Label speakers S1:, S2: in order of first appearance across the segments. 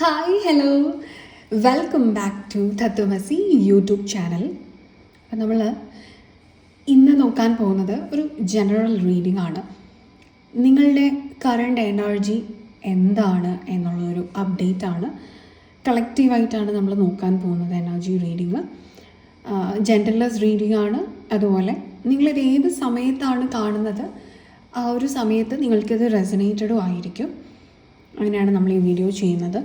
S1: Hi hello welcome back to Tatvamasi YouTube channel. അപ്പം നമ്മൾ ഇന്ന് നോക്കാൻ പോകുന്നത് ഒരു ജനറൽ റീഡിംഗ് ആണ്. നിങ്ങളുടെ കറണ്ട് എനർജി എന്താണ് എന്നുള്ളൊരു അപ്ഡേറ്റ് ആണ്. കളക്റ്റീവായിട്ടാണ് നമ്മൾ നോക്കാൻ പോകുന്നത് എനർജി റീഡിങ്. ജെൻഡർലെസ് റീഡിംഗ് ആണ്. അതുപോലെ നിങ്ങളിത് ഏത് സമയത്താണ് കാണുന്നത് ആ ഒരു സമയത്ത് നിങ്ങൾക്കിത് റെസനേറ്റഡും ആയിരിക്കും. അങ്ങനെയാണ് നമ്മൾ ഈ വീഡിയോ ചെയ്യുന്നത്.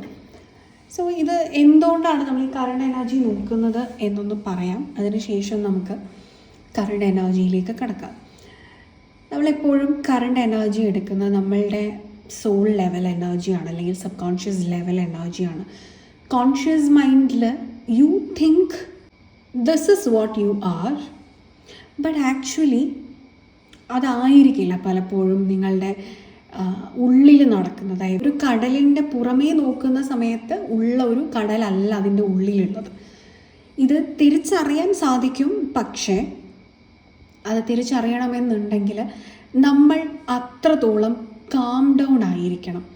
S1: സോ ഇത് എന്തുകൊണ്ടാണ് നമ്മൾ ഈ കറണ്ട് എനർജി നോക്കുന്നത് എന്നൊന്ന് പറയാം. അതിനുശേഷം നമുക്ക് കറണ്ട് എനർജിയിലേക്ക് കടക്കാം. നമ്മളെപ്പോഴും കറണ്ട് എനർജി എടുക്കുന്നത് നമ്മളുടെ സോൾ ലെവൽ എനർജിയാണ്, അല്ലെങ്കിൽ സബ് കോൺഷ്യസ് ലെവൽ എനർജിയാണ്. കോൺഷ്യസ് മൈൻഡിൽ you think this is what you are, but actually അതായിരിക്കില്ല പലപ്പോഴും നിങ്ങളുടെ ഉള്ളിൽ നടക്കുന്നത്. അതായത് ഒരു കടലിൻ്റെ പുറമേ നോക്കുന്ന സമയത്ത് ഉള്ള ഒരു കടലല്ല അതിൻ്റെ ഉള്ളിലുള്ളത്. ഇത് തിരിച്ചറിയാൻ സാധിക്കും, പക്ഷേ അത് തിരിച്ചറിയണമെന്നുണ്ടെങ്കിൽ നമ്മൾ അത്രത്തോളം കാം ഡൗൺ ആയിരിക്കണം.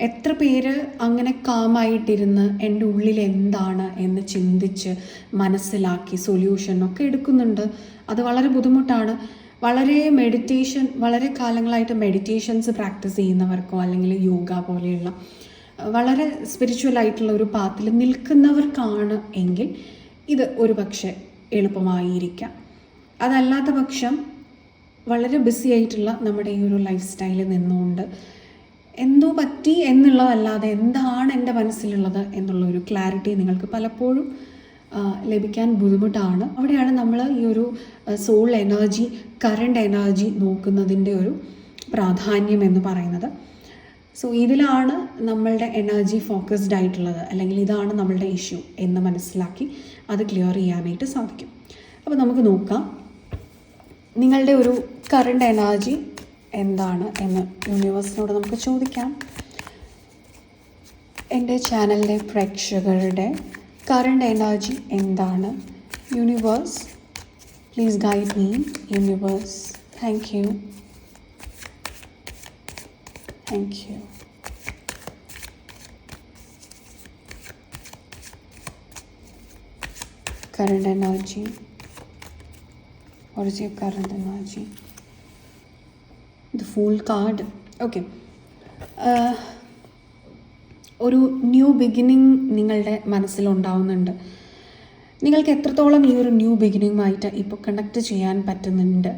S1: എത്ര പേര് അങ്ങനെ കാമായിട്ടിരുന്ന് എൻ്റെ ഉള്ളിൽ എന്താണ് എന്ന് ചിന്തിച്ച് മനസ്സിലാക്കി സൊല്യൂഷനൊക്കെ എടുക്കുന്നുണ്ട്. അത് വളരെ ബുദ്ധിമുട്ടാണ്. വളരെ കാലങ്ങളായിട്ട് മെഡിറ്റേഷൻസ് പ്രാക്ടീസ് ചെയ്യുന്നവർക്കോ അല്ലെങ്കിൽ യോഗ പോലെയുള്ള വളരെ സ്പിരിച്വൽ ആയിട്ടുള്ള ഒരു പാത്തിൽ നിൽക്കുന്നവർക്കാണ് എങ്കിൽ ഇത് ഒരു പക്ഷേ എളുപ്പമായിരിക്കാം. അതല്ലാത്ത പക്ഷം വളരെ ബിസി ആയിട്ടുള്ള നമ്മുടെ ഈ ഒരു ലൈഫ് സ്റ്റൈലിൽ നിന്നുകൊണ്ട് എന്തോ പറ്റി എന്നുള്ളതല്ലാതെ എന്താണ് എൻ്റെ മനസ്സിലുള്ളത് എന്നുള്ളൊരു ക്ലാരിറ്റി നിങ്ങൾക്ക് പലപ്പോഴും ലഭിക്കാൻ ബുദ്ധിമുട്ടാണ്. അവിടെയാണ് നമ്മൾ ഈ ഒരു സോൾ എനർജി, കറണ്ട് എനർജി നോക്കുന്നതിൻ്റെ ഒരു പ്രാധാന്യം എന്ന് പറയുന്നത്. സോ ഇതിലാണ് നമ്മളുടെ എനർജി ഫോക്കസ്ഡ് ആയിട്ടുള്ളത്, അല്ലെങ്കിൽ ഇതാണ് നമ്മളുടെ ഇഷ്യൂ എന്ന് മനസ്സിലാക്കി അത് ക്ലിയർ ചെയ്യാനായിട്ട് സാധിക്കും. അപ്പോൾ നമുക്ക് നോക്കാം നിങ്ങളുടെ ഒരു കറണ്ട് എനർജി എന്താണ് എന്ന് യൂണിവേഴ്സിനോട് നമുക്ക് ചോദിക്കാം. എൻ്റെ ചാനലിലെ പ്രേക്ഷകരുടെ കറണ്ട് എനർജി എന്താണ്? Universe, please guide me. Universe, thank you. Current energy. What is your current energy? The Fool card. Okay. ഒരു ന്യൂ ബിഗിനിങ് നിങ്ങളുടെ മനസ്സിലുണ്ടാവുന്നുണ്ട്. നിങ്ങൾക്ക് എത്രത്തോളം ഈ ഒരു ന്യൂ ബിഗിനിങ്ങുമായിട്ട് ഇപ്പോൾ കണക്ട് ചെയ്യാൻ പറ്റുന്നുണ്ട്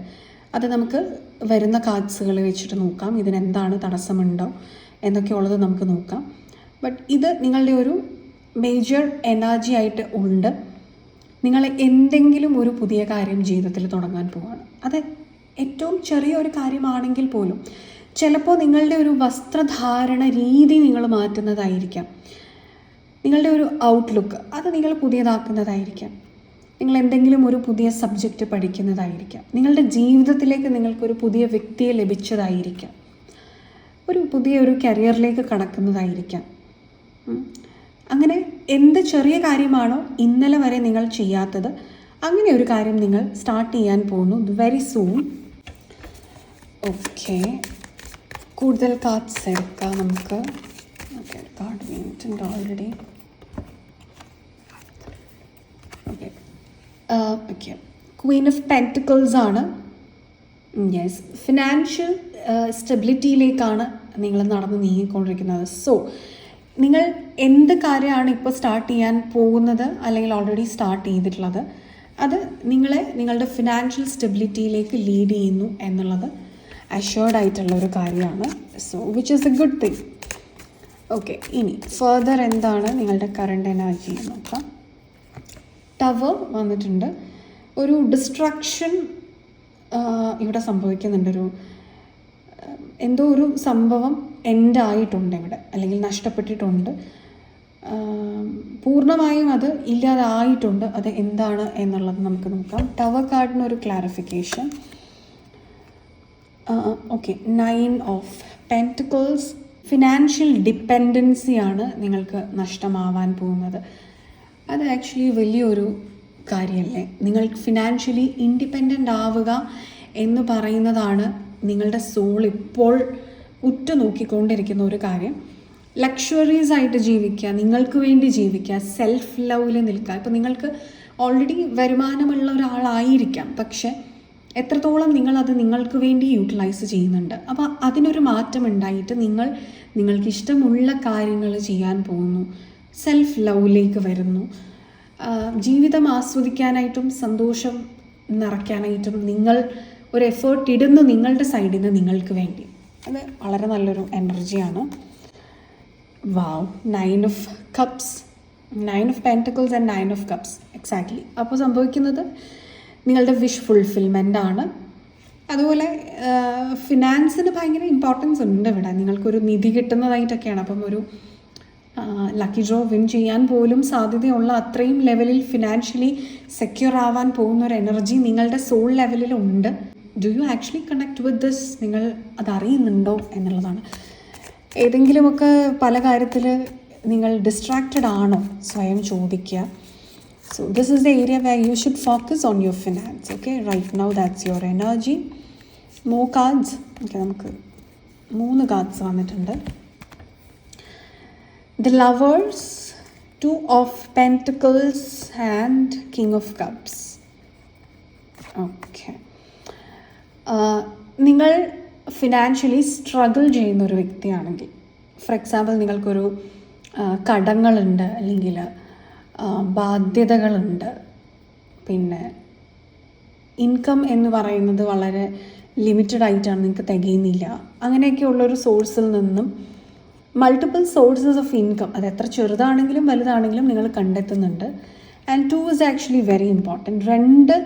S1: അത് നമുക്ക് വരുന്ന കാർഡ്സുകൾ വെച്ചിട്ട് നോക്കാം. ഇതിനെന്താണ് തടസ്സമുണ്ടോ എന്നൊക്കെയുള്ളത് നമുക്ക് നോക്കാം. ബട്ട് ഇത് നിങ്ങളുടെ ഒരു മേജർ എനർജി ആയിട്ട് ഉണ്ട്. നിങ്ങൾ എന്തെങ്കിലും ഒരു പുതിയ കാര്യം ജീവിതത്തിൽ തുടങ്ങാൻ പോവുകയാണ്. അത് ഏറ്റവും ചെറിയൊരു കാര്യമാണെങ്കിൽ പോലും ചിലപ്പോൾ നിങ്ങളുടെ ഒരു വസ്ത്രധാരണ രീതി നിങ്ങൾ മാറ്റുന്നതായിരിക്കാം. നിങ്ങളുടെ ഒരു ഔട്ട്ലുക്ക് അത് നിങ്ങൾ പുതിയതാക്കുന്നതായിരിക്കാം. നിങ്ങൾ എന്തെങ്കിലും ഒരു പുതിയ സബ്ജക്റ്റ് പഠിക്കുന്നതായിരിക്കാം. നിങ്ങളുടെ ജീവിതത്തിലേക്ക് നിങ്ങൾക്കൊരു പുതിയ വ്യക്തിയെ ലഭിച്ചതായിരിക്കാം. ഒരു പുതിയൊരു കരിയറിലേക്ക് കടക്കുന്നതായിരിക്കാം. അങ്ങനെ എന്ത് ചെറിയ കാര്യമാണോ ഇന്നലെ വരെ നിങ്ങൾ ചെയ്യാത്തത്, അങ്ങനെ ഒരു കാര്യം നിങ്ങൾ സ്റ്റാർട്ട് ചെയ്യാൻ പോകുന്നു വെരി സൂൺ. ഓക്കെ, കൂടുതൽ കാർഡ്സ് എടുക്കാം നമുക്ക്. ഓക്കെ, കാർഡ് വീണിട്ടുണ്ട് already. Okay, Queen of pentacles ആണ്. യെസ്, ഫിനാൻഷ്യൽ സ്റ്റെബിലിറ്റിയിലേക്കാണ് നിങ്ങൾ നടന്ന് നീങ്ങിക്കൊണ്ടിരിക്കുന്നത്. സോ നിങ്ങൾ എന്ത് കാര്യമാണ് ഇപ്പോൾ സ്റ്റാർട്ട് ചെയ്യാൻ പോകുന്നത് അല്ലെങ്കിൽ ഓൾറെഡി സ്റ്റാർട്ട് ചെയ്തിട്ടുള്ളത്, അത് നിങ്ങളുടെ ഫിനാൻഷ്യൽ സ്റ്റെബിലിറ്റിയിലേക്ക് ലീഡ് ചെയ്യുന്നു എന്നുള്ളത് അഷ്യോർഡ് ആയിട്ടുള്ള ഒരു കാര്യമാണ്. So which is A good thing. Okay, ഇനി ഫർദർ എന്താണ് നിങ്ങളുടെ കറണ്ട് എനർജി എന്ന് നോക്കാം. ടവർ വന്നിട്ടുണ്ട്. ഒരു ഡിസ്ട്രക്ഷൻ ഇവിടെ സംഭവിക്കുന്നുണ്ട്. എന്തോ ഒരു സംഭവം എൻഡ് ആയിട്ടുണ്ട് ഇവിടെ, അല്ലെങ്കിൽ നഷ്ടപ്പെട്ടിട്ടുണ്ട്. പൂർണ്ണമായും അത് ഇല്ലാതായിട്ടുണ്ട്. അത് എന്താണ് എന്നുള്ളത് നമുക്ക് നോക്കാം. ടവർ കാർഡിനൊരു clarification. Okay, 9 of pentacles. Financial ഡിപ്പെൻഡൻസിയാണ് നിങ്ങൾക്ക് നഷ്ടമാവാൻ പോകുന്നത്. അത് ആക്ച്വലി വലിയൊരു കാര്യമല്ലേ. നിങ്ങൾ ഫിനാൻഷ്യലി ഇൻഡിപെൻഡൻ്റ് ആവുക എന്ന് പറയുന്നതാണ് നിങ്ങളുടെ സോൾ ഇപ്പോൾ ഉറ്റുനോക്കിക്കൊണ്ടിരിക്കുന്ന ഒരു കാര്യം. ലക്ഷറീസ് ആയിട്ട് ജീവിക്കുക, നിങ്ങൾക്ക് വേണ്ടി ജീവിക്കുക, സെൽഫ് ലവിൽ നിൽക്കുക. ഇപ്പോൾ നിങ്ങൾക്ക് ഓൾറെഡി വരുമാനമുള്ള ഒരാളായിരിക്കാം, പക്ഷെ എത്രത്തോളം നിങ്ങളത് നിങ്ങൾക്ക് വേണ്ടി യൂട്ടിലൈസ് ചെയ്യുന്നുണ്ട്. അപ്പോൾ അതിനൊരു മാറ്റം ഉണ്ടായിട്ട് നിങ്ങൾക്ക് ഇഷ്ടമുള്ള കാര്യങ്ങൾ ചെയ്യാൻ പോകുന്നു, സെൽഫ് ലവിലേക്ക് വരുന്നു. ജീവിതം ആസ്വദിക്കാനായിട്ടും സന്തോഷം നിറയ്ക്കാനായിട്ടും നിങ്ങൾ ഒരു എഫേർട്ട് ഇടുന്നു നിങ്ങളുടെ സൈഡിൽ നിന്ന് നിങ്ങൾക്ക് വേണ്ടി. അത് വളരെ നല്ലൊരു എനർജിയാണ്. വാവ്, 9 of Cups, 9 of Pentacles and 9 of Cups, exactly. അപ്പോൾ സംഭവിക്കുന്നത് നിങ്ങളുടെ വിഷ് ഫുൾഫിൽമെൻ്റ് ആണ്. അതുപോലെ ഫിനാൻസിന് ഭയങ്കര ഇമ്പോർട്ടൻസ് ഉണ്ട് ഇവിടെ. നിങ്ങൾക്കൊരു നിധി കിട്ടുന്നതായിട്ടൊക്കെയാണ്. അപ്പം ഒരു ലക്കി ഡ്രോ വിൻ ചെയ്യാൻ പോലും സാധ്യതയുള്ള അത്രയും ലെവലിൽ ഫിനാൻഷ്യലി സെക്യൂർ ആവാൻ പോകുന്ന ഒരു എനർജി നിങ്ങളുടെ സോൾ ലെവലിലുണ്ട്. Do you actually connect with this? നിങ്ങൾ അതറിയുന്നുണ്ടോ എന്നുള്ളതാണ്. ഏതെങ്കിലുമൊക്കെ പല കാര്യത്തിൽ നിങ്ങൾ ഡിസ്ട്രാക്റ്റഡ് ആണോ? സ്വയം ചോദിക്കുക. So this is the area where you should focus on your finance. Okay, right now that's your energy. More cards. Okay, നമുക്ക് 3 കാർഡ്സ് വന്നിട്ടുണ്ട്. The Lovers, 2 of Pentacles and King of Cups. Okay, നിങ്ങൾ financially struggle ചെയ്യുന്നൊരു വ്യക്തിയാണെങ്കിൽ, for example നിങ്ങൾക്കൊരു കടങ്ങളുണ്ട്, അല്ലെങ്കിൽ ബാധ്യതകളുണ്ട്, പിന്നെ income എന്ന് പറയുന്നത് വളരെ ലിമിറ്റഡ് ആയിട്ടാണ്, നിങ്ങൾക്ക് തികയുന്നില്ല, അങ്ങനെയൊക്കെയുള്ളൊരു സോഴ്സിൽ നിന്നും മൾട്ടിപ്പിൾ സോഴ്സസ് ഓഫ് ഇൻകം, അത് എത്ര ചെറുതാണെങ്കിലും വലുതാണെങ്കിലും നിങ്ങൾ കണ്ടെത്തുന്നുണ്ട്. And 2 is actually very important. 2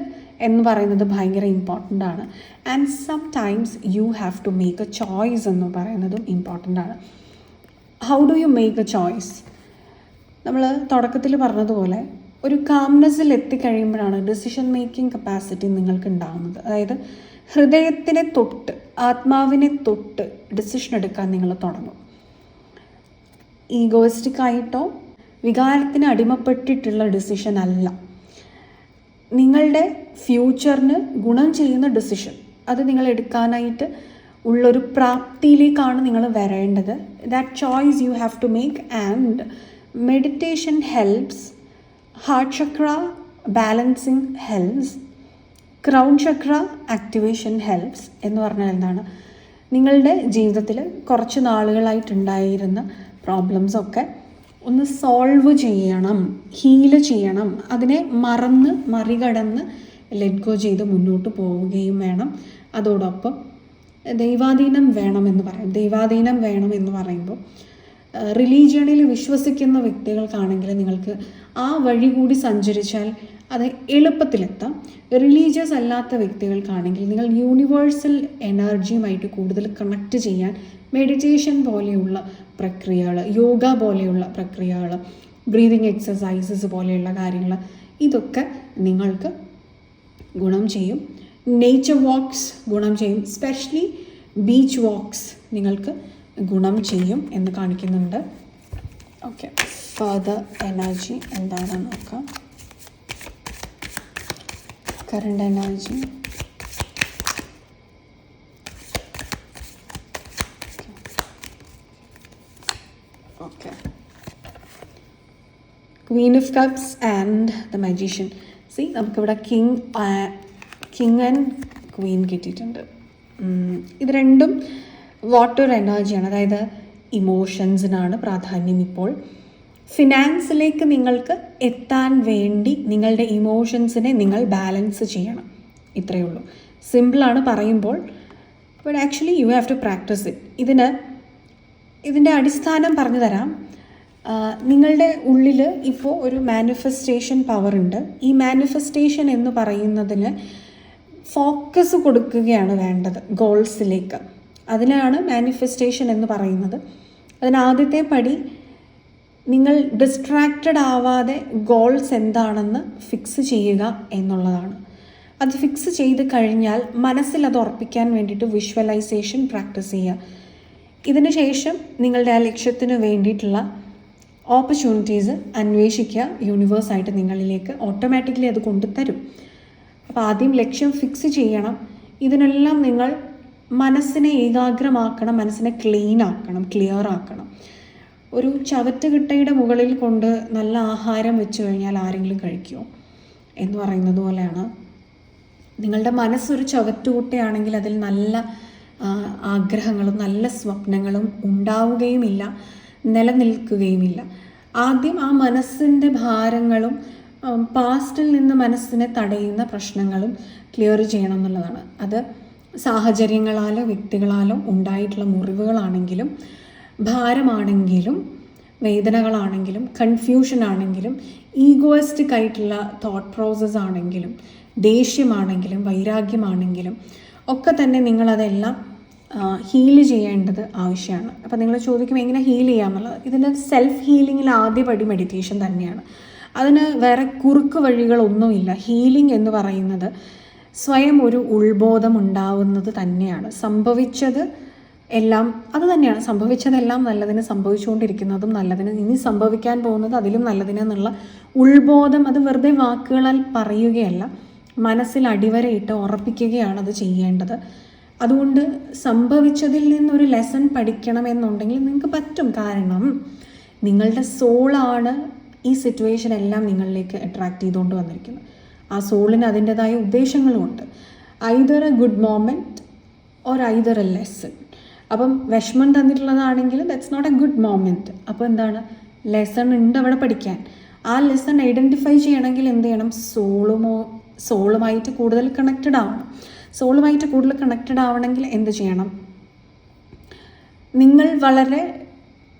S1: എന്ന് പറയുന്നത് ഭയങ്കര ഇമ്പോർട്ടൻ്റ് ആണ്. And sometimes you have to make a choice എന്ന് പറയുന്നതും ഇമ്പോർട്ടൻ്റ് ആണ്. How do you make a choice? നമ്മൾ തുടക്കത്തിൽ പറഞ്ഞതുപോലെ ഒരു കാംനെസ്സിൽ എത്തിക്കഴിയുമ്പോഴാണ് ഡിസിഷൻ മേക്കിംഗ് കപ്പാസിറ്റി നിങ്ങൾക്ക് ഉണ്ടാകുന്നത്. അതായത് ഹൃദയത്തിനെ തൊട്ട്, ആത്മാവിനെ തൊട്ട് ഡിസിഷൻ എടുക്കാൻ നിങ്ങൾ തുടങ്ങും. ഈഗോയിസ്റ്റിക് ആയിട്ടോ വികാരത്തിന് അടിമപ്പെട്ടിട്ടുള്ള ഡിസിഷൻ അല്ല. നിങ്ങളുടെ ഫ്യൂച്ചറിന് ഗുണം ചെയ്യുന്ന ഡിസിഷൻ, അത് നിങ്ങൾ എടുക്കാനായിട്ട് ഉള്ളൊരു പ്രാപ്തിയിലേക്കാണ് നിങ്ങൾ വരേണ്ടത്. That choice you have to make. And meditation helps, heart chakra balancing helps, crown chakra activation helps. എന്ന് പറഞ്ഞാൽ എന്താണ്? നിങ്ങളുടെ ജീവിതത്തിൽ കുറച്ച് നാളുകളായിട്ടുണ്ടായിരുന്ന പ്രോബ്ലംസൊക്കെ ഒന്ന് സോൾവ് ചെയ്യണം, ഹീല് ചെയ്യണം. അതിനെ മറികടന്ന് ലെറ്റ് ഗോ ചെയ്ത് മുന്നോട്ട് പോവുകയും വേണം. അതോടൊപ്പം ദൈവാധീനം വേണമെന്ന് പറയും. ദൈവാധീനം വേണമെന്ന് പറയുമ്പോൾ റിലീജിയണിൽ വിശ്വസിക്കുന്ന വ്യക്തികൾക്കാണെങ്കിൽ നിങ്ങൾക്ക് ആ വഴി കൂടി സഞ്ചരിച്ചാൽ അത് എളുപ്പത്തിലെത്താം. റിലീജിയസ് അല്ലാത്ത വ്യക്തികൾക്കാണെങ്കിൽ നിങ്ങൾ യൂണിവേഴ്സൽ എനർജിയുമായിട്ട് കൂടുതൽ കണക്റ്റ് ചെയ്യാൻ മെഡിറ്റേഷൻ പോലെയുള്ള പ്രക്രിയകൾ, യോഗ പോലെയുള്ള പ്രക്രിയകൾ, ബ്രീതിങ് എക്സസൈസസ് പോലെയുള്ള കാര്യങ്ങൾ, ഇതൊക്കെ നിങ്ങൾക്ക് ഗുണം ചെയ്യും. നേച്ചർ വാക്സ് ഗുണം ചെയ്യും. സ്പെഷ്യലി ബീച്ച് വാക്സ് നിങ്ങൾക്ക് ഗുണം ചെയ്യും എന്ന് കാണിക്കുന്നുണ്ട്. ഓക്കെ, ഫർദർ എനർജി എന്താണെന്ന് നോക്കാം. Current energy. Okay, Queen of cups and the magician. C, നമുക്കിവിടെ കിങ് ആൻഡ് ക്വീൻ കിട്ടിയിട്ടുണ്ട്. ഇത് രണ്ടും വാട്ടർ എനർജിയാണ്. അതായത് ഇമോഷൻസിനാണ് പ്രാധാന്യം. ഇപ്പോൾ ഫിനാൻസിലേക്ക് നിങ്ങൾക്ക് എത്താൻ വേണ്ടി നിങ്ങളുടെ ഇമോഷൻസിനെ നിങ്ങൾ ബാലൻസ് ചെയ്യണം. ഇത്രയേ ഉള്ളൂ. സിമ്പിളാണ് പറയുമ്പോൾ, but actually you have to practise it. ഇതിൻ്റെ അടിസ്ഥാനം പറഞ്ഞു തരാം. നിങ്ങളുടെ ഉള്ളിൽ ഇപ്പോൾ ഒരു മാനിഫെസ്റ്റേഷൻ പവർ ഉണ്ട്. ഈ മാനിഫെസ്റ്റേഷൻ എന്ന് പറയുന്നതിന് ഫോക്കസ് കൊടുക്കുകയാണ് വേണ്ടത് ഗോൾസിലേക്ക്. അതിനാണ് മാനിഫെസ്റ്റേഷൻ എന്ന് പറയുന്നത്. അതിനാദ്യത്തെ പടി നിങ്ങൾ ഡിസ്ട്രാക്റ്റഡ് ആവാതെ ഗോൾസ് എന്താണെന്ന് ഫിക്സ് ചെയ്യുക എന്നുള്ളതാണ്. അത് ഫിക്സ് ചെയ്ത് കഴിഞ്ഞാൽ മനസ്സിൽ അത് ഉറപ്പിക്കാൻ വേണ്ടിയിട്ട് വിഷ്വലൈസേഷൻ പ്രാക്ടീസ് ചെയ്യുക. ഇതിന് ശേഷം നിങ്ങളുടെ ആ ലക്ഷ്യത്തിന് വേണ്ടിയിട്ടുള്ള ഓപ്പർച്യൂണിറ്റീസ് അന്വേഷിക്കുക. യൂണിവേഴ്സായിട്ട് നിങ്ങളിലേക്ക് ഓട്ടോമാറ്റിക്കലി അത് കൊണ്ടുതരും. അപ്പോൾ ആദ്യം ലക്ഷ്യം ഫിക്സ് ചെയ്യണം. ഇതിനെല്ലാം നിങ്ങൾ മനസ്സിനെ ഏകാഗ്രമാക്കണം, മനസ്സിനെ ക്ലീൻ ആക്കണം, ക്ലിയർ ആക്കണം. ഒരു ചവറ്റുകിട്ടയുടെ മുകളിൽ കൊണ്ട് നല്ല ആഹാരം വെച്ച് കഴിഞ്ഞാൽ ആരെങ്കിലും കഴിക്കുമോ എന്ന് പറയുന്നത് പോലെയാണ്. നിങ്ങളുടെ മനസ്സൊരു ചവറ്റുകുട്ടയാണെങ്കിൽ അതിൽ നല്ല ആഗ്രഹങ്ങളും നല്ല സ്വപ്നങ്ങളും ഉണ്ടാവുകയുമില്ല, നിലനിൽക്കുകയുമില്ല. ആദ്യം ആ മനസ്സിൻ്റെ ഭാരങ്ങളും പാസ്റ്റിൽ നിന്ന് മനസ്സിനെ തടയുന്ന പ്രശ്നങ്ങളും ക്ലിയർ ചെയ്യണം എന്നുള്ളതാണ്. അത് സാഹചര്യങ്ങളാലോ വ്യക്തികളാലോ ഉണ്ടായിട്ടുള്ള മുറിവുകളാണെങ്കിലും ഭാരമാണെങ്കിലും വേദനകളാണെങ്കിലും കൺഫ്യൂഷൻ ആണെങ്കിലും ഈഗോയിസ്റ്റിക് ആയിട്ടുള്ള തോട്ട് പ്രോസസ്സ് ആണെങ്കിലും ദേഷ്യമാണെങ്കിലും വൈരാഗ്യമാണെങ്കിലും ഒക്കെ തന്നെ നിങ്ങളതെല്ലാം ഹീൽ ചെയ്യേണ്ടത് ആവശ്യമാണ്. അപ്പോൾ നിങ്ങൾ ചോദിക്കും എങ്ങനെ ഹീൽ ചെയ്യാമെന്നുള്ളത്. ഇതിൻ്റെ സെൽഫ് ഹീലിങ്ങിൽ ആദ്യ പടി മെഡിറ്റേഷൻ തന്നെയാണ്. അതിന് വേറെ കുറുക്ക് വഴികളൊന്നുമില്ല. ഹീലിംഗ് എന്ന് പറയുന്നത് സ്വയം ഒരു ഉൾബോധം ഉണ്ടാവുന്നത് തന്നെയാണ്. സംഭവിച്ചത് എല്ലാം അത് തന്നെയാണ്. സംഭവിച്ചതെല്ലാം നല്ലതിന്, സംഭവിച്ചുകൊണ്ടിരിക്കുന്നതും നല്ലതിന്, ഇനി സംഭവിക്കാൻ പോകുന്നത് അതിലും നല്ലതിന് എന്നുള്ള ഉൾബോധം. അത് വെറുതെ വാക്കുകളാൽ പറയുകയല്ല, മനസ്സിൽ അടിവരയിട്ട് ഉറപ്പിക്കുകയാണ് അത് ചെയ്യേണ്ടത്. അതുകൊണ്ട് സംഭവിച്ചതിൽ നിന്നൊരു ലെസൺ പഠിക്കണമെന്നുണ്ടെങ്കിൽ നിങ്ങൾക്ക് പറ്റും. കാരണം നിങ്ങളുടെ സോളാണ് ഈ സിറ്റുവേഷൻ എല്ലാം നിങ്ങളിലേക്ക് അട്രാക്റ്റ് ചെയ്തുകൊണ്ട് വന്നിരിക്കുന്നത്. ആ സോളിന് അതിൻ്റെതായ ഉദ്ദേശങ്ങളുമുണ്ട്. Either a good moment or either a lesson. അപ്പം വിഷമം തന്നിട്ടുള്ളതാണെങ്കിൽ that's not a good moment. അപ്പോൾ എന്താണ്, ലെസൺ ഉണ്ട് അവിടെ പഠിക്കാൻ. ആ ലെസൺ ഐഡൻറ്റിഫൈ ചെയ്യണമെങ്കിൽ എന്ത് ചെയ്യണം, സോളുമായിട്ട് കൂടുതൽ കണക്റ്റഡ് ആവണം. സോളുമായിട്ട് കൂടുതൽ കണക്റ്റഡ് ആവണമെങ്കിൽ എന്ത് ചെയ്യണം, നിങ്ങൾ വളരെ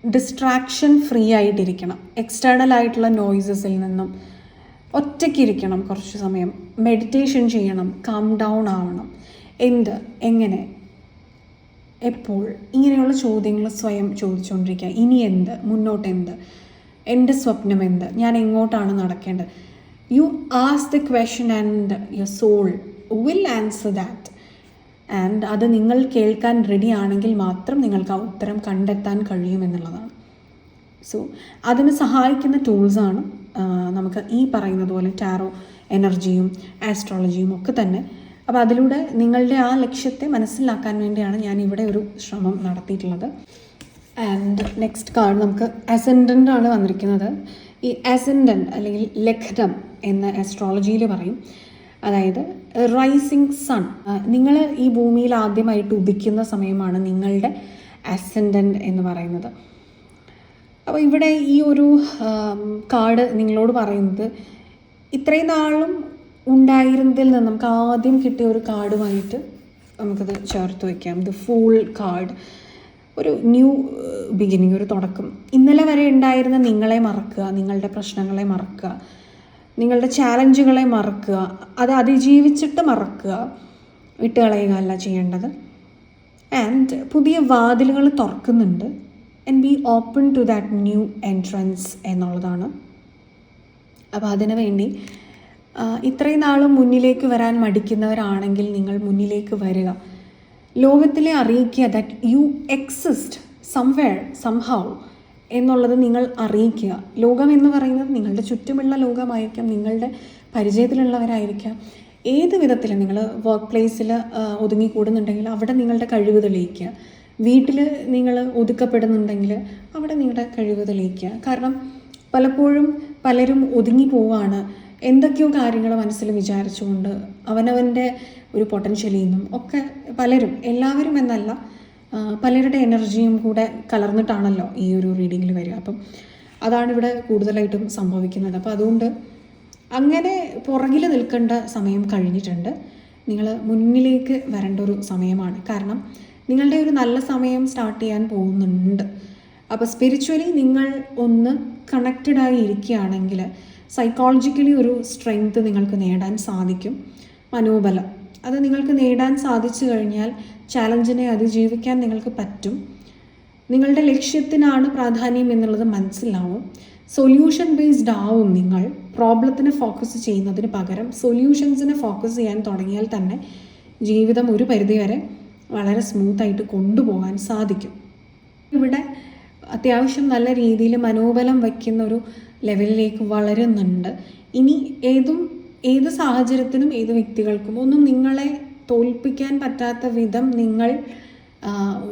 S1: ഡിസ്ട്രാക്ഷൻ ഫ്രീ ആയിട്ടിരിക്കണം. എക്സ്റ്റേണൽ ആയിട്ടുള്ള നോയ്സസിൽ നിന്നും ഒറ്റയ്ക്കിരിക്കണം കുറച്ച് സമയം. മെഡിറ്റേഷൻ ചെയ്യണം, കാം ഡൗൺ ആവണം. എന്ത്, എങ്ങനെ, എപ്പോൾ, ഇങ്ങനെയുള്ള ചോദ്യങ്ങൾ സ്വയം ചോദിച്ചുകൊണ്ടിരിക്കുക. ഇനി എന്ത്, മുന്നോട്ട് എന്ത്, എൻ്റെ സ്വപ്നം എന്ത്, ഞാൻ എങ്ങോട്ടാണ് നടക്കേണ്ടത്. You ask the question and your soul will answer that. And അത് നിങ്ങൾ കേൾക്കാൻ റെഡി ആണെങ്കിൽ മാത്രം നിങ്ങൾക്ക് ആ ഉത്തരം കണ്ടെത്താൻ കഴിയുമെന്നുള്ളതാണ്. സോ അതിന് സഹായിക്കുന്ന ടൂൾസാണ് നമുക്ക് ഈ പറയുന്നത് പോലെ ടാറോ എനർജിയും ആസ്ട്രോളജിയും ഒക്കെ തന്നെ. അപ്പോൾ അതിലൂടെ നിങ്ങളുടെ ആ ലക്ഷ്യത്തെ മനസ്സിലാക്കാൻ വേണ്ടിയാണ് ഞാൻ ഇവിടെ ഒരു ശ്രമം നടത്തിയിട്ടുള്ളത്. ആൻഡ് നെക്സ്റ്റ് കാർഡ് നമുക്ക് അസെൻഡൻ്റ് ആണ് വന്നിരിക്കുന്നത്. ഈ അസെൻഡൻ്റ് അല്ലെങ്കിൽ ലഗ്നം എന്ന് ആസ്ട്രോളജിയിൽ പറയും. അതായത് റൈസിങ് സൺ. നിങ്ങൾ ഈ ഭൂമിയിൽ ആദ്യമായിട്ട് ഉദിക്കുന്ന സമയമാണ് നിങ്ങളുടെ അസെൻഡൻ്റ് എന്ന് പറയുന്നത്. അപ്പോൾ ഇവിടെ ഈ ഒരു കാർഡ് നിങ്ങളോട് പറയുന്നത് ഇത്രയും നാളും ഉണ്ടായിരുന്നതിൽ നിന്ന് നമുക്ക് ആദ്യം കിട്ടിയ ഒരു കാർഡുമായിട്ട് നമുക്കത് ചേർത്ത് വയ്ക്കാം. The fool card. ഒരു ന്യൂ ബിഗിനിങ്, ഒരു തുടക്കം. ഇന്നലെ വരെ ഉണ്ടായിരുന്ന നിങ്ങളെ മറക്കുക, നിങ്ങളുടെ പ്രശ്നങ്ങളെ മറക്കുക, നിങ്ങളുടെ ചാലഞ്ചുകളെ മറക്കുക, അത് അതിജീവിച്ചിട്ട് മറക്കുക, വിട്ടുകളയുക അല്ല ചെയ്യേണ്ടത്. ആൻഡ് പുതിയ വാതിലുകൾ തുറക്കുന്നുണ്ട്. And be open to that new entrance എന്നുള്ളതാണ്. അപ്പോൾ അതിനു വേണ്ടി ഇത്രയും നാളും മുന്നിലേക്ക് വരാൻ മടിക്കുന്നവരാണെങ്കിൽ നിങ്ങൾ മുന്നിലേക്ക് വരിക. ലോകത്തിലെ അറിയിക്കുക that you exist somewhere somehow എന്നുള്ളത് നിങ്ങൾ അറിയിക്കുക. ലോകം എന്ന് പറയുന്നത് നിങ്ങളുടെ ചുറ്റുമുള്ള ലോകമായിരിക്കാം, നിങ്ങളുടെ പരിചയത്തിലുള്ളവരായിരിക്കാം. ഏത് വിധത്തിൽ നിങ്ങൾ വർക്ക് പ്ലേസിൽ ഒതുങ്ങിക്കൂടുന്നുണ്ടെങ്കിൽ അവിടെ നിങ്ങളുടെ കഴിവ് തെളിയിക്കുക. വീട്ടിൽ നിങ്ങൾ ഒതുക്കപ്പെടുന്നുണ്ടെങ്കിൽ അവിടെ നിങ്ങളുടെ കഴിവ് തെളിയിക്കുക. കാരണം പലപ്പോഴും പലരും ഒതുങ്ങി പോവാണ്. എന്തൊക്കെയോ കാര്യങ്ങൾ മനസ്സിൽ വിചാരിച്ചുകൊണ്ട് അവനവൻ്റെ ഒരു പൊട്ടൻഷ്യലിൽ നിന്നും ഒക്കെ പലരും, എല്ലാവരും എന്നല്ല, പലരുടെ എനർജിയും കൂടെ കലർന്നിട്ടാണല്ലോ ഈ ഒരു റീഡിങ്ങിൽ വരിക. അപ്പം അതാണ് ഇവിടെ കൂടുതലായിട്ടും സംഭവിക്കുന്നത്. അപ്പോൾ അതുകൊണ്ട് അങ്ങനെ പുറകിൽ നിൽക്കേണ്ട സമയം കഴിഞ്ഞിട്ടുണ്ട്. നിങ്ങൾ മുന്നിലേക്ക് വരേണ്ട ഒരു സമയമാണ്. കാരണം നിങ്ങളുടെ ഒരു നല്ല സമയം സ്റ്റാർട്ട് ചെയ്യാൻ പോകുന്നുണ്ട്. അപ്പോൾ സ്പിരിച്വലി നിങ്ങൾ ഒന്ന് കണക്റ്റഡായി ഇരിക്കുകയാണെങ്കിൽ സൈക്കോളജിക്കലി ഒരു സ്ട്രെങ്ത് നിങ്ങൾക്ക് നേടാൻ സാധിക്കും. മനോബലം അത് നിങ്ങൾക്ക് നേടാൻ സാധിച്ചു കഴിഞ്ഞാൽ ചാലഞ്ചിനെ അതിജീവിക്കാൻ നിങ്ങൾക്ക് പറ്റും. നിങ്ങളുടെ ലക്ഷ്യത്തിനാണ് പ്രാധാന്യം എന്നുള്ളത് മനസ്സിലാവും. സൊല്യൂഷൻ ബേസ്ഡ് ആവും. നിങ്ങൾ പ്രോബ്ലത്തിനെ ഫോക്കസ് ചെയ്യുന്നതിന് പകരം സൊല്യൂഷൻസിനെ ഫോക്കസ് ചെയ്യാൻ തുടങ്ങിയാൽ തന്നെ ജീവിതം ഒരു പരിധിവരെ വളരെ സ്മൂത്തായിട്ട് കൊണ്ടുപോകാൻ സാധിക്കും. ഇവിടെ അത്യാവശ്യം നല്ല രീതിയിൽ മനോബലം വയ്ക്കുന്ന ഒരു ലെവലിലേക്ക് വളരുന്നുണ്ട്. ഇനി ഏത് സാഹചര്യത്തിനും ഏത് വ്യക്തികൾക്കും ഒന്നും നിങ്ങളെ തോൽപ്പിക്കാൻ പറ്റാത്ത വിധം നിങ്ങൾ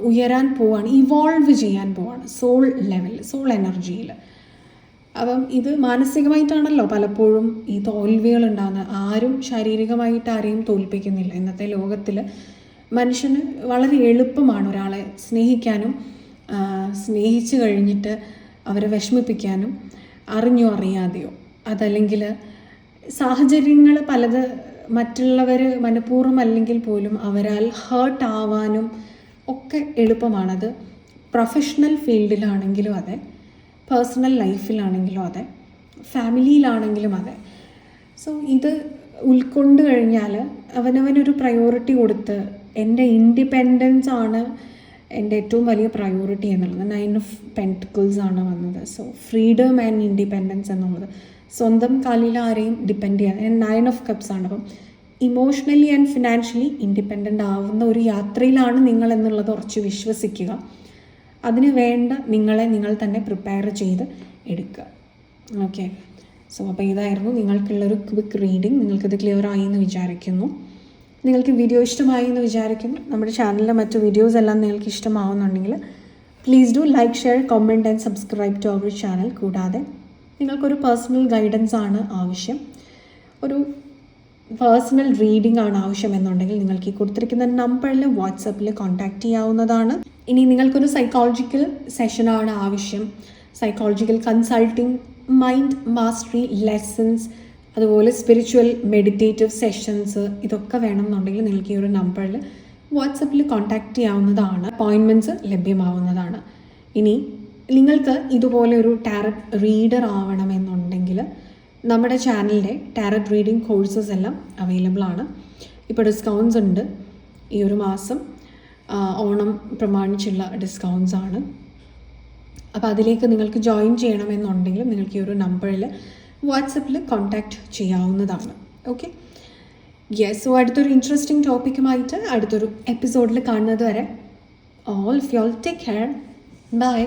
S1: ഉയരാൻ പോവാണ്, ഇവോൾവ് ചെയ്യാൻ പോവാണ് സോൾ ലെവലിൽ, സോൾ എനർജിയിൽ. അപ്പം ഇത് മാനസികമായിട്ടാണല്ലോ പലപ്പോഴും ഈ തോൽവികൾ ഉണ്ടാകുന്നത്. ആരും ശാരീരികമായിട്ട് ആരെയും തോൽപ്പിക്കുന്നില്ല. ഇന്നത്തെ ലോകത്തിൽ മനുഷ്യന് വളരെ എളുപ്പമാണ് ഒരാളെ സ്നേഹിക്കാനും സ്നേഹിച്ച് കഴിഞ്ഞിട്ട് അവരെ വിഷമിപ്പിക്കാനും, അറിഞ്ഞോ അറിയാതെയോ. അതല്ലെങ്കിൽ സാഹചര്യങ്ങൾ പലത് മറ്റുള്ളവർ മനഃപൂർവ്വം അല്ലെങ്കിൽ പോലും അവരാൽ ഹേർട്ട് ആവാനും ഒക്കെ എളുപ്പമാണത്. പ്രൊഫഷണൽ ഫീൽഡിലാണെങ്കിലും അതെ, പേഴ്സണൽ ലൈഫിലാണെങ്കിലും അതെ, ഫാമിലിയിലാണെങ്കിലും അതെ. സോ ഇത് ഉൾക്കൊണ്ട് കഴിഞ്ഞാൽ അവനവനൊരു പ്രയോറിറ്റി കൊടുത്ത് എൻ്റെ ഇൻഡിപെൻഡൻസ് ആണ് എൻ്റെ ഏറ്റവും വലിയ പ്രയോറിറ്റി എന്നുള്ളത്. 9 of Pentacles ആണ് വന്നത്. സോ ഫ്രീഡം ആൻഡ് ഇൻഡിപെൻഡൻസ് എന്നുള്ളത്, സ്വന്തം കാലിൽ ആരെയും ഡിപ്പെൻഡ് ചെയ്യാൻ. 9 of Cups ആണ്. അപ്പം ഇമോഷണലി ആൻഡ് ഫിനാൻഷ്യലി ഇൻഡിപെൻഡൻ്റ് ആവുന്ന ഒരു യാത്രയിലാണ് നിങ്ങൾ എന്നുള്ളത് ഉറച്ച് വിശ്വസിക്കുക. അതിന് വേണ്ട നിങ്ങൾ തന്നെ പ്രിപ്പയർ ചെയ്ത് എടുക്കുക. ഓക്കെ, സോ അപ്പോൾ ഇതായിരുന്നു നിങ്ങൾക്കുള്ളൊരു ക്വിക്ക് റീഡിങ്. നിങ്ങൾക്കിത് ക്ലിയർ ആയി എന്ന് വിചാരിക്കുന്നു. നിങ്ങൾക്ക് വീഡിയോ ഇഷ്ടമായി എന്ന് വിചാരിക്കുന്നു. നമ്മുടെ ചാനലിലെ മറ്റു വീഡിയോസ് എല്ലാം നിങ്ങൾക്ക് ഇഷ്ടമാവുന്നുണ്ടെങ്കിൽ please do like, share, comment and subscribe to our channel. കൂടാതെ നിങ്ങൾക്കൊരു പേഴ്സണൽ ഗൈഡൻസ് ആണ് ആവശ്യം, ഒരു പേഴ്സണൽ റീഡിംഗ് ആണ് ആവശ്യമെന്നുണ്ടെങ്കിൽ നിങ്ങൾക്ക് ഈ കൊടുത്തിരിക്കുന്ന നമ്പറിൽ വാട്സപ്പിൽ കോൺടാക്റ്റ് ചെയ്യാവുന്നതാണ്. ഇനി നിങ്ങൾക്കൊരു സൈക്കോളജിക്കൽ സെഷനാണ് ആവശ്യം, psychological consulting, mind mastery lessons, അതുപോലെ സ്പിരിച്വൽ മെഡിറ്റേറ്റീവ് സെഷൻസ്, ഇതൊക്കെ വേണമെന്നുണ്ടെങ്കിൽ നിങ്ങൾക്ക് ഈ ഒരു നമ്പറിൽ വാട്സപ്പിൽ കോൺടാക്റ്റ് ചെയ്യാവുന്നതാണ്. അപ്പോയിൻമെൻറ്റ്സ് ലഭ്യമാവുന്നതാണ്. ഇനി നിങ്ങൾക്ക് ഇതുപോലെ ഒരു ടാരറ്റ് റീഡർ ആവണമെന്നുണ്ടെങ്കിൽ നമ്മുടെ ചാനലിൻ്റെ ടാരറ്റ് റീഡിംഗ് കോഴ്സസ് എല്ലാം അവൈലബിൾ ആണ്. ഇപ്പോൾ ഡിസ്കൗണ്ട്സ് ഉണ്ട്. ഈ ഒരു മാസം ഓണം പ്രമാണിച്ചുള്ള ഡിസ്കൗണ്ട്സ് ആണ്. അപ്പോൾ അതിലേക്ക് നിങ്ങൾക്ക് ജോയിൻ ചെയ്യണമെന്നുണ്ടെങ്കിൽ നിങ്ങൾക്ക് ഈ ഒരു നമ്പറിൽ വാട്സപ്പിൽ കോൺടാക്റ്റ് ചെയ്യാവുന്നതാണ്. Okay, yes. സോ അടുത്തൊരു ഇൻട്രസ്റ്റിംഗ് ടോപ്പിക്കുമായിട്ട് അടുത്തൊരു എപ്പിസോഡിൽ കാണുന്നത് വരെ all of you all take care. By.